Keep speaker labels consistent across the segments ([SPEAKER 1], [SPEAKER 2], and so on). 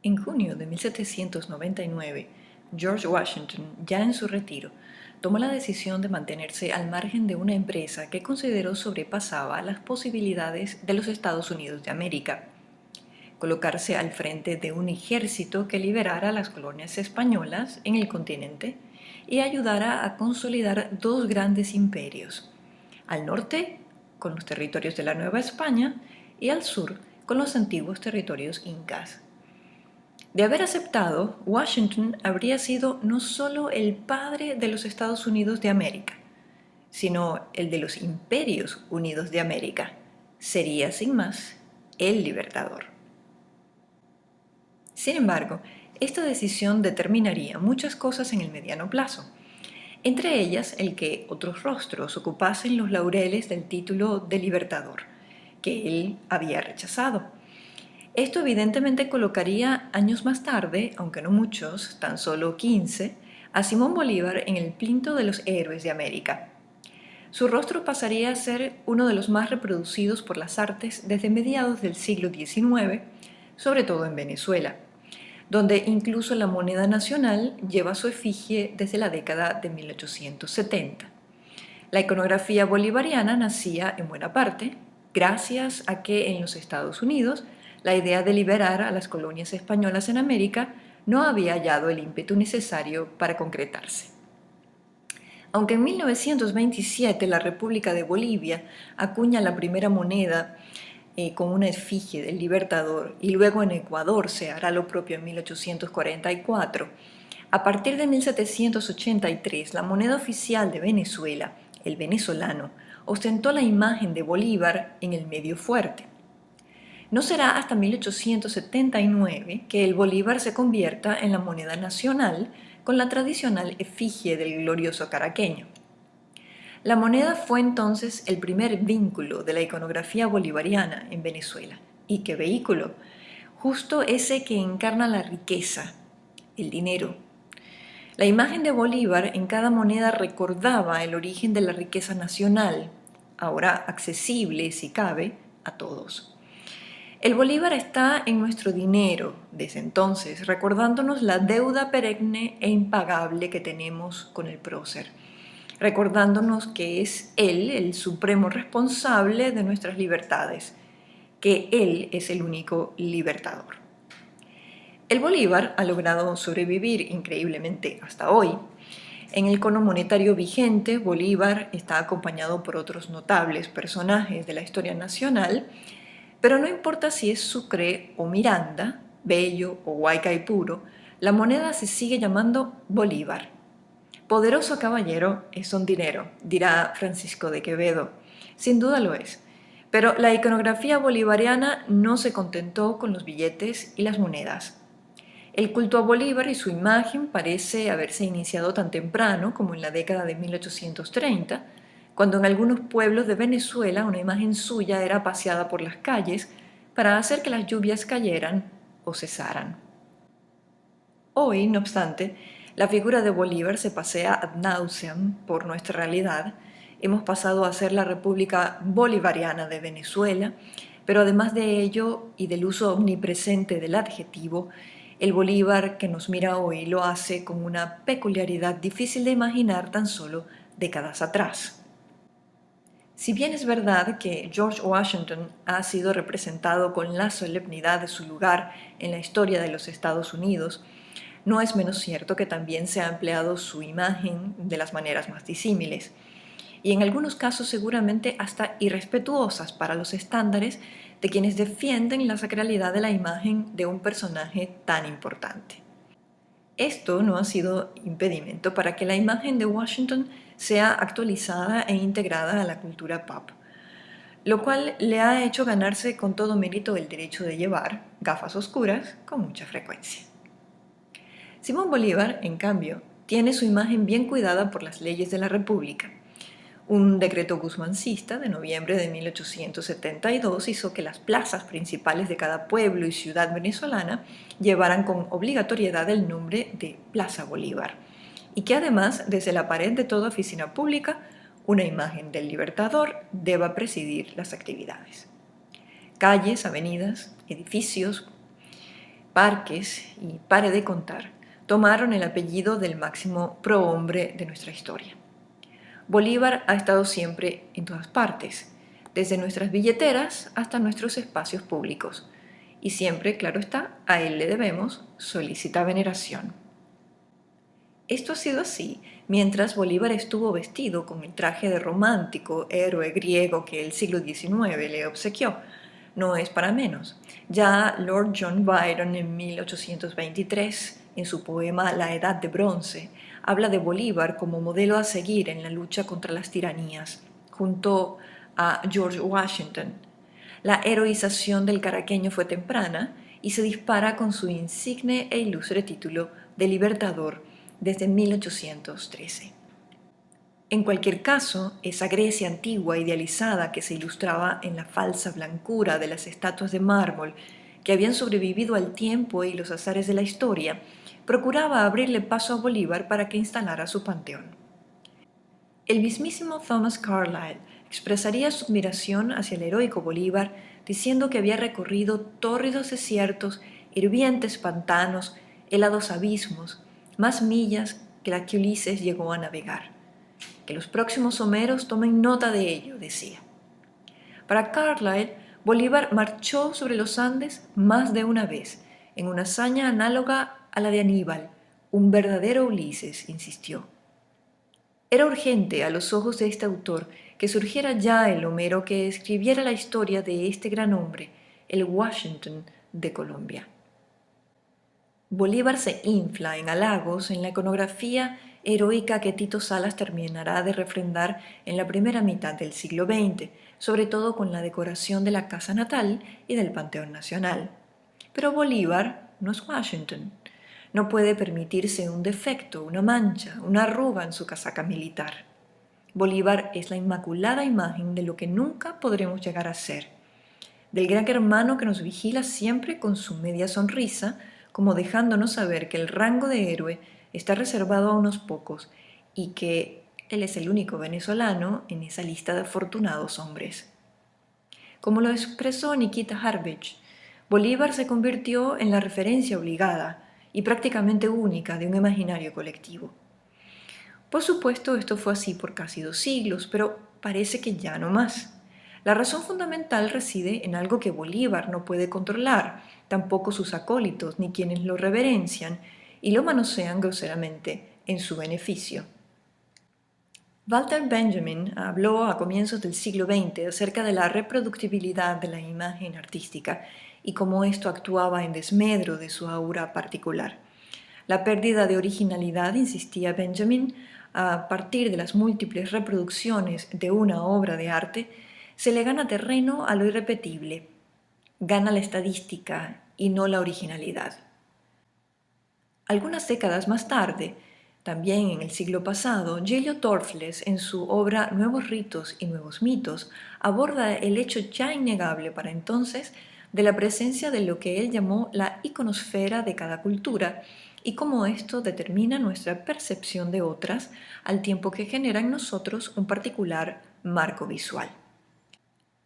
[SPEAKER 1] En junio de 1799, George Washington, ya en su retiro, tomó la decisión de mantenerse al margen de una empresa que consideró sobrepasaba las posibilidades de los Estados Unidos de América: colocarse al frente de un ejército que liberara las colonias españolas en el continente y ayudara a consolidar dos grandes imperios: al norte, con los territorios de la Nueva España, y al sur, con los antiguos territorios incas. De haber aceptado, Washington habría sido no solo el padre de los Estados Unidos de América, sino el de los Imperios Unidos de América. Sería, sin más, el libertador. Sin embargo, esta decisión determinaría muchas cosas en el mediano plazo, entre ellas el que otros rostros ocupasen los laureles del título de libertador, que él había rechazado. Esto evidentemente colocaría años más tarde, aunque no muchos, tan solo 15, a Simón Bolívar en el plinto de los héroes de América. Su rostro pasaría a ser uno de los más reproducidos por las artes desde mediados del siglo XIX, sobre todo en Venezuela, donde incluso la moneda nacional lleva su efigie desde la década de 1870. La iconografía bolivariana nacía en buena parte gracias a que en los Estados Unidos la idea de liberar a las colonias españolas en América no había hallado el ímpetu necesario para concretarse. Aunque en 1927 la República de Bolivia acuña la primera moneda con una efigie del libertador, y luego en Ecuador se hará lo propio en 1844, a partir de 1783 la moneda oficial de Venezuela, el venezolano, ostentó la imagen de Bolívar en el medio fuerte. No será hasta 1879 que el bolívar se convierta en la moneda nacional con la tradicional efigie del glorioso caraqueño. La moneda fue entonces el primer vínculo de la iconografía bolivariana en Venezuela. ¿Y qué vehículo? Justo ese que encarna la riqueza, el dinero. La imagen de Bolívar en cada moneda recordaba el origen de la riqueza nacional, ahora accesible, si cabe, a todos. El bolívar está en nuestro dinero desde entonces, recordándonos la deuda perenne e impagable que tenemos con el prócer, recordándonos que es él el supremo responsable de nuestras libertades, que él es el único libertador. El bolívar ha logrado sobrevivir increíblemente hasta hoy. En el cono monetario vigente, Bolívar está acompañado por otros notables personajes de la historia nacional, pero no importa si es Sucre o Miranda, Bello o Guaycaipuro, la moneda se sigue llamando Bolívar. Poderoso caballero es un dinero, dirá Francisco de Quevedo. Sin duda lo es. Pero la iconografía bolivariana no se contentó con los billetes y las monedas. El culto a Bolívar y su imagen parece haberse iniciado tan temprano como en la década de 1830, cuando en algunos pueblos de Venezuela una imagen suya era paseada por las calles para hacer que las lluvias cayeran o cesaran. Hoy, no obstante, la figura de Bolívar se pasea ad nauseam por nuestra realidad. Hemos pasado a ser la República Bolivariana de Venezuela, pero además de ello y del uso omnipresente del adjetivo, el Bolívar que nos mira hoy lo hace con una peculiaridad difícil de imaginar tan solo décadas atrás. Si bien es verdad que George Washington ha sido representado con la solemnidad de su lugar en la historia de los Estados Unidos, no es menos cierto que también se ha empleado su imagen de las maneras más disímiles, y en algunos casos seguramente hasta irrespetuosas para los estándares de quienes defienden la sacralidad de la imagen de un personaje tan importante. Esto no ha sido impedimento para que la imagen de Washington sea actualizada e integrada a la cultura pop, lo cual le ha hecho ganarse con todo mérito el derecho de llevar gafas oscuras con mucha frecuencia. Simón Bolívar, en cambio, tiene su imagen bien cuidada por las leyes de la República. Un decreto guzmancista de noviembre de 1872 hizo que las plazas principales de cada pueblo y ciudad venezolana llevaran con obligatoriedad el nombre de Plaza Bolívar, y que además, desde la pared de toda oficina pública, una imagen del Libertador deba presidir las actividades. Calles, avenidas, edificios parques y pare de contar tomaron el apellido del máximo prohombre de nuestra historia. Bolívar ha estado siempre en todas partes, desde nuestras billeteras hasta nuestros espacios públicos, y siempre, claro está, a él le debemos solícita veneración. Esto ha sido así mientras Bolívar estuvo vestido con el traje de romántico héroe griego que el siglo XIX le obsequió. No es para menos. Ya Lord John Byron en 1823, en su poema La Edad de Bronce, habla de Bolívar como modelo a seguir en la lucha contra las tiranías, junto a George Washington. La heroización del caraqueño fue temprana y se dispara con su insigne e ilustre título de Libertador desde 1813. En cualquier caso, esa Grecia antigua idealizada que se ilustraba en la falsa blancura de las estatuas de mármol que habían sobrevivido al tiempo y los azares de la historia, procuraba abrirle paso a Bolívar para que instalara su panteón. El mismísimo Thomas Carlyle expresaría su admiración hacia el heroico Bolívar diciendo que había recorrido tórridos desiertos, hirvientes pantanos, helados abismos, más millas que la que Ulises llegó a navegar. Que los próximos Homeros tomen nota de ello, decía. Para Carlyle, Bolívar marchó sobre los Andes más de una vez, en una hazaña análoga a la de Aníbal, un verdadero Ulises, insistió. Era urgente, a los ojos de este autor, que surgiera ya el Homero que escribiera la historia de este gran hombre, el Washington de Colombia. Bolívar se infla en halagos en la iconografía heroica que Tito Salas terminará de refrendar en la primera mitad del siglo XX, sobre todo con la decoración de la casa natal y del Panteón Nacional. Pero Bolívar no es Washington. No puede permitirse un defecto, una mancha, una arruga en su casaca militar. Bolívar es la inmaculada imagen de lo que nunca podremos llegar a ser, del gran hermano que nos vigila siempre con su media sonrisa, como dejándonos saber que el rango de héroe está reservado a unos pocos y que él es el único venezolano en esa lista de afortunados hombres. Como lo expresó Nikita Harvich, Bolívar se convirtió en la referencia obligada y prácticamente única de un imaginario colectivo. Por supuesto, esto fue así por casi 2 siglos, pero parece que ya no más. La razón fundamental reside en algo que Bolívar no puede controlar, tampoco sus acólitos ni quienes lo reverencian y lo manosean groseramente en su beneficio. Walter Benjamin habló a comienzos del siglo XX acerca de la reproductibilidad de la imagen artística y cómo esto actuaba en desmedro de su aura particular. La pérdida de originalidad, insistía Benjamin, a partir de las múltiples reproducciones de una obra de arte, se le gana terreno a lo irrepetible, gana la estadística y no la originalidad. Algunas décadas más tarde, también en el siglo pasado, Giulio Torfles, en su obra Nuevos ritos y nuevos mitos, aborda el hecho ya innegable para entonces de la presencia de lo que él llamó la iconosfera de cada cultura y cómo esto determina nuestra percepción de otras al tiempo que genera en nosotros un particular marco visual.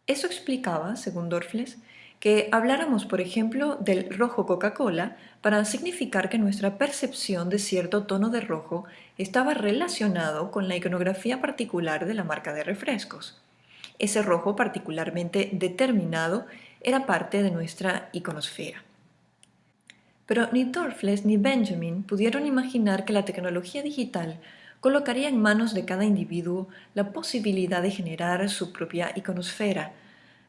[SPEAKER 1] Eso explicaba, según Torfles, que habláramos, por ejemplo, del rojo Coca-Cola para significar que nuestra percepción de cierto tono de rojo estaba relacionado con la iconografía particular de la marca de refrescos. Ese rojo particularmente determinado era parte de nuestra iconosfera. Pero ni Torfles ni Benjamin pudieron imaginar que la tecnología digital colocaría en manos de cada individuo la posibilidad de generar su propia iconosfera,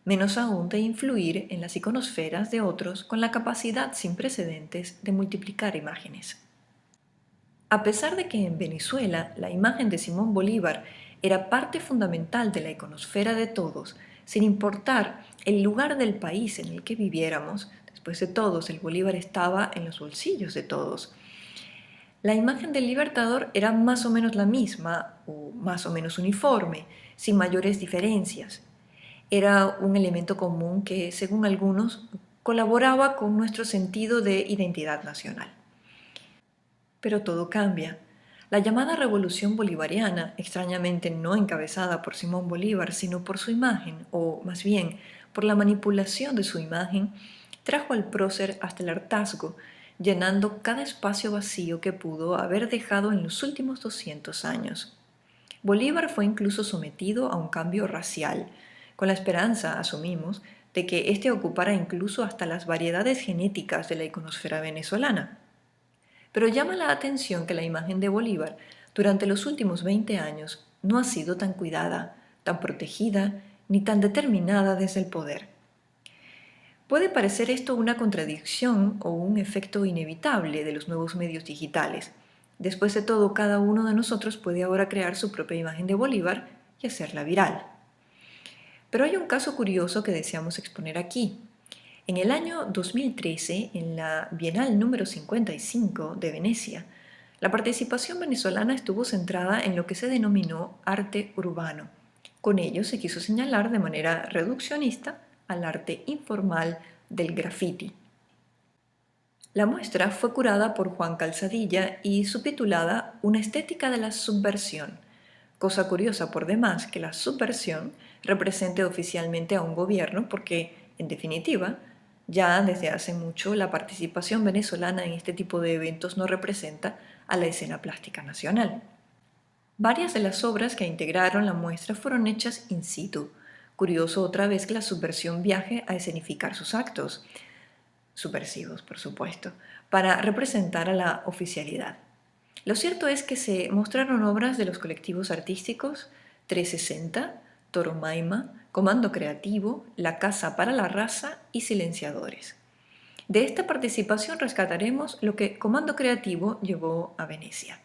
[SPEAKER 1] menos aún de influir en las iconosferas de otros con la capacidad sin precedentes de multiplicar imágenes. A pesar de que en Venezuela la imagen de Simón Bolívar era parte fundamental de la iconosfera de todos, sin importar el lugar del país en el que viviéramos, después de todos el Bolívar estaba en los bolsillos de todos. La imagen del Libertador era más o menos la misma, o más o menos uniforme, sin mayores diferencias. Era un elemento común que, según algunos, colaboraba con nuestro sentido de identidad nacional. Pero todo cambia. La llamada Revolución Bolivariana, extrañamente no encabezada por Simón Bolívar, sino por su imagen, o más bien por la manipulación de su imagen, trajo al prócer hasta el hartazgo, llenando cada espacio vacío que pudo haber dejado en los últimos 200 años. Bolívar fue incluso sometido a un cambio racial, con la esperanza, asumimos, de que éste ocupara incluso hasta las variedades genéticas de la iconosfera venezolana. Pero llama la atención que la imagen de Bolívar durante los últimos 20 años no ha sido tan cuidada, tan protegida, ni tan determinada desde el poder. Puede parecer esto una contradicción o un efecto inevitable de los nuevos medios digitales. Después de todo, cada uno de nosotros puede ahora crear su propia imagen de Bolívar y hacerla viral. Pero hay un caso curioso que deseamos exponer aquí. En el año 2013, en la Bienal número 55 de Venecia, la participación venezolana estuvo centrada en lo que se denominó arte urbano. Con ello se quiso señalar de manera reduccionista al arte informal del graffiti. La muestra fue curada por Juan Calzadilla y subtitulada Una estética de la subversión. Cosa curiosa por demás que la subversión represente oficialmente a un gobierno porque, en definitiva, ya desde hace mucho la participación venezolana en este tipo de eventos no representa a la escena plástica nacional. Varias de las obras que integraron la muestra fueron hechas in situ. Curioso otra vez que la subversión viaje a escenificar sus actos, subversivos por supuesto, para representar a la oficialidad. Lo cierto es que se mostraron obras de los colectivos artísticos 360, Toromaima, Comando Creativo, La Casa para la Raza y Silenciadores. De esta participación rescataremos lo que Comando Creativo llevó a Venecia.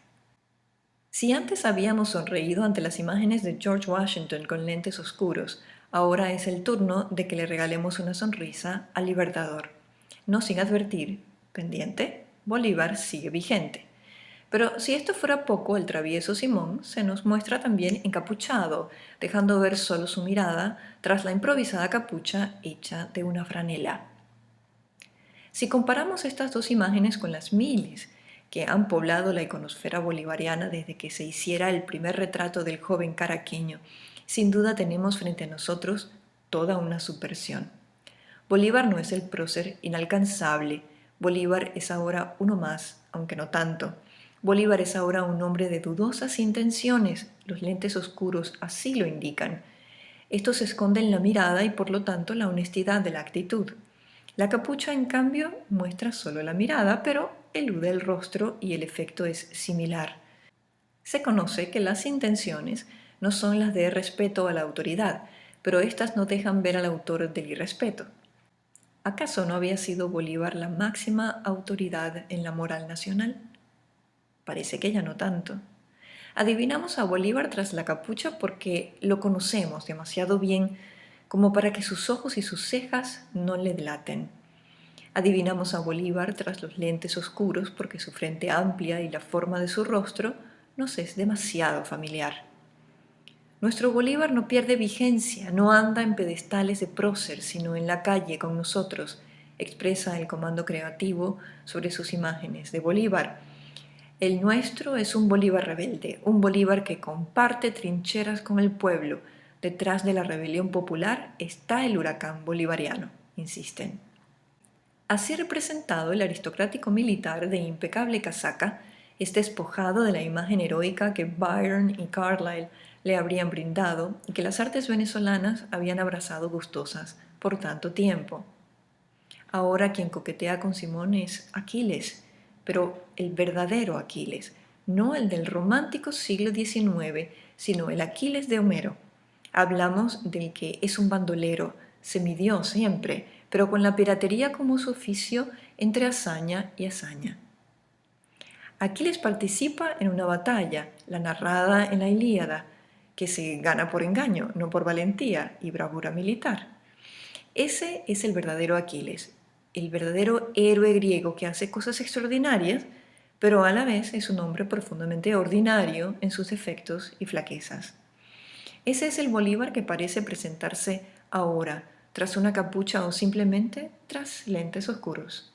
[SPEAKER 1] Si antes habíamos sonreído ante las imágenes de George Washington con lentes oscuros, ahora es el turno de que le regalemos una sonrisa al Libertador. No sin advertir, pendiente, Bolívar sigue vigente. Pero si esto fuera poco, el travieso Simón se nos muestra también encapuchado, dejando ver solo su mirada tras la improvisada capucha hecha de una franela. Si comparamos estas dos imágenes con las miles que han poblado la iconosfera bolivariana desde que se hiciera el primer retrato del joven caraqueño, sin duda tenemos frente a nosotros toda una subversión. Bolívar no es el prócer inalcanzable, Bolívar es ahora uno más, aunque no tanto. Bolívar es ahora un hombre de dudosas intenciones, los lentes oscuros así lo indican. Esto se esconde en la mirada y por lo tanto la honestidad de la actitud. La capucha, en cambio, muestra solo la mirada, pero elude el rostro y el efecto es similar. Se conoce que las intenciones no son las de respeto a la autoridad, pero éstas no dejan ver al autor del irrespeto. ¿Acaso no había sido Bolívar la máxima autoridad en la moral nacional? Parece que ya no tanto. Adivinamos a Bolívar tras la capucha porque lo conocemos demasiado bien como para que sus ojos y sus cejas no le delaten. Adivinamos a Bolívar tras los lentes oscuros porque su frente amplia y la forma de su rostro nos es demasiado familiar. Nuestro Bolívar no pierde vigencia, no anda en pedestales de prócer, sino en la calle con nosotros, expresa el Comando Creativo sobre sus imágenes de Bolívar. El nuestro es un Bolívar rebelde, un Bolívar que comparte trincheras con el pueblo. Detrás de la rebelión popular está el huracán bolivariano, insisten. Así representado, el aristocrático militar de impecable casaca es despojado de la imagen heroica que Byron y Carlyle le habrían brindado y que las artes venezolanas habían abrazado gustosas por tanto tiempo. Ahora quien coquetea con Simón es Aquiles, pero el verdadero Aquiles, no el del romántico siglo XIX, sino el Aquiles de Homero. Hablamos del que es un bandolero, se midió siempre, pero con la piratería como su oficio entre hazaña y hazaña. Aquiles participa en una batalla, la narrada en la Ilíada, que se gana por engaño, no por valentía y bravura militar. Ese es el verdadero Aquiles, el verdadero héroe griego que hace cosas extraordinarias, pero a la vez es un hombre profundamente ordinario en sus defectos y flaquezas. Ese es el Bolívar que parece presentarse ahora, tras una capucha o simplemente tras lentes oscuros.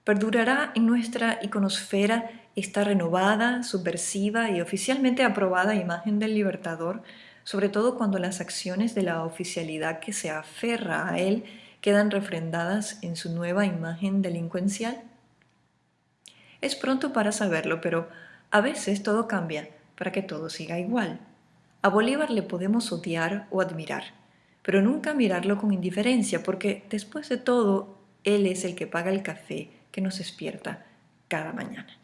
[SPEAKER 1] Perdurará en nuestra iconosfera esta renovada, subversiva y oficialmente aprobada imagen del Libertador, sobre todo cuando las acciones de la oficialidad que se aferra a él quedan refrendadas en su nueva imagen delincuencial? Es pronto para saberlo, pero a veces todo cambia para que todo siga igual. A Bolívar le podemos odiar o admirar, pero nunca mirarlo con indiferencia, porque después de todo, él es el que paga el café que nos despierta cada mañana.